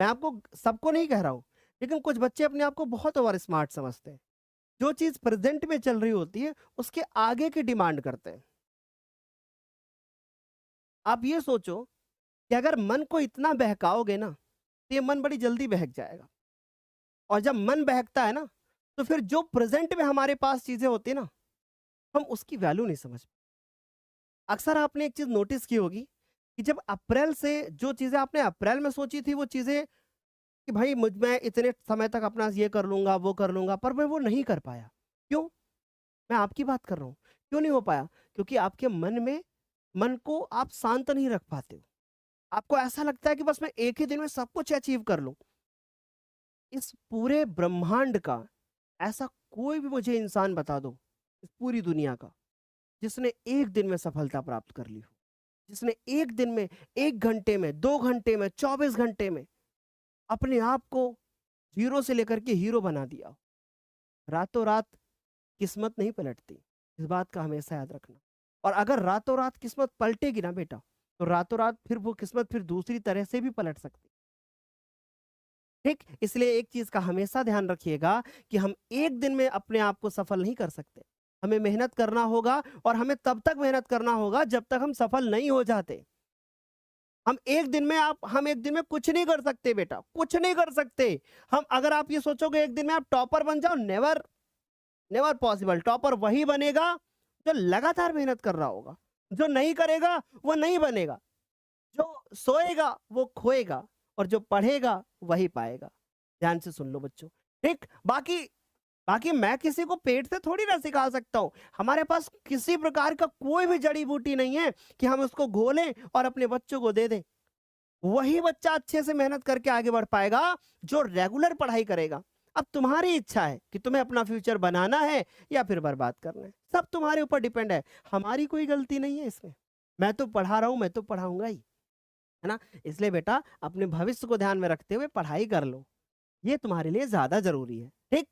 मैं आपको सबको नहीं कह रहा हूँ, लेकिन कुछ बच्चे अपने आप को बहुत ओवर स्मार्ट समझते हैं। जो चीज़ प्रेज़ेंट में चल रही होती है, उसके आगे की डिमांड करते हैं। आप ये सोचो कि अगर मन को इतना बहकाओगे ना, तो ये मन बड़ी जल्दी बहक जाएगा। और जब मन बहकता है ना, तो फिर जो प्रेज़ेंट में हमारे पास चीज़ें होती हैं ना, हम उसकी वैल्यू नहीं समझ। अक्सर आपने एक चीज़ नोटिस की होगी कि जब अप्रैल से जो चीज़ें आपने अप्रैल में सोची थी, वो चीज़ें कि भाई मैं इतने समय तक अपना ये कर लूँगा, वो कर लूँगा, पर मैं वो नहीं कर पाया। क्यों? मैं आपकी बात कर रहा हूँ। क्यों नहीं हो पाया? क्योंकि आपके मन को आप शांत नहीं रख पाते हो। आपको ऐसा लगता है कि बस मैं एक ही दिन में सब कुछ अचीव कर लूँ। इस पूरे ब्रह्मांड का ऐसा कोई भी मुझे इंसान बता दो, इस पूरी दुनिया का, जिसने एक दिन में सफलता प्राप्त कर ली हो। जिसने एक दिन में, 1 घंटे में, 2 घंटे में, 24 घंटे में अपने आप को ज़ीरो से लेकर के हीरो बना दिया हो। रातों-रात किस्मत नहीं पलटती, इस बात का हमेशा याद रखना। और अगर रातों-रात किस्मत पलटेगी ना बेटा, तो रातों-रात फिर वो किस्मत फिर दूसरी तरह से भी पलट सकती है। ठीक? इसलिए एक चीज़ का हमेशा ध्यान रखिएगा कि हम एक दिन में अपने आप को सफल नहीं कर सकते। हमें मेहनत करना होगा और हमें तब तक मेहनत करना होगा जब तक हम सफल नहीं हो जाते। हम एक दिन में कुछ नहीं कर सकते बेटा, कुछ नहीं कर सकते। हम अगर आप ये सोचोगे एक दिन में आप टॉपर बन जाओ, नेवर, नेवर पॉसिबल। टॉपर वही बनेगा जो लगातार मेहनत कर रहा होगा। जो नहीं करेगा वो नहीं बनेगा। जो सोएगा वो खोएगा और जो पढ़ेगा वही पाएगा। ध्यान से सुन लो बच्चों। ठीक? बाकी बाकी मैं किसी को पेट से थोड़ी ना सिखा सकता हूँ। हमारे पास किसी प्रकार का कोई भी जड़ी-बूटी नहीं है कि हम उसको घोलें और अपने बच्चों को दे दें। वही बच्चा अच्छे से मेहनत करके आगे बढ़ पाएगा जो रेगुलर पढ़ाई करेगा। अब तुम्हारी इच्छा है कि तुम्हें अपना फ्यूचर बनाना है या फिर बर्बाद करना है। सब तुम्हारे ऊपर डिपेंड है। हमारी कोई गलती नहीं है इसमें। मैं तो पढ़ा रहा हूँ, मैं तो पढ़ाऊँगा ही। है ना? इसलिए बेटा अपने भविष्य को ध्यान में रखते हुए पढ़ाई कर लो। ये तुम्हारे लिए ज़्यादा ज़रूरी है। ठीक?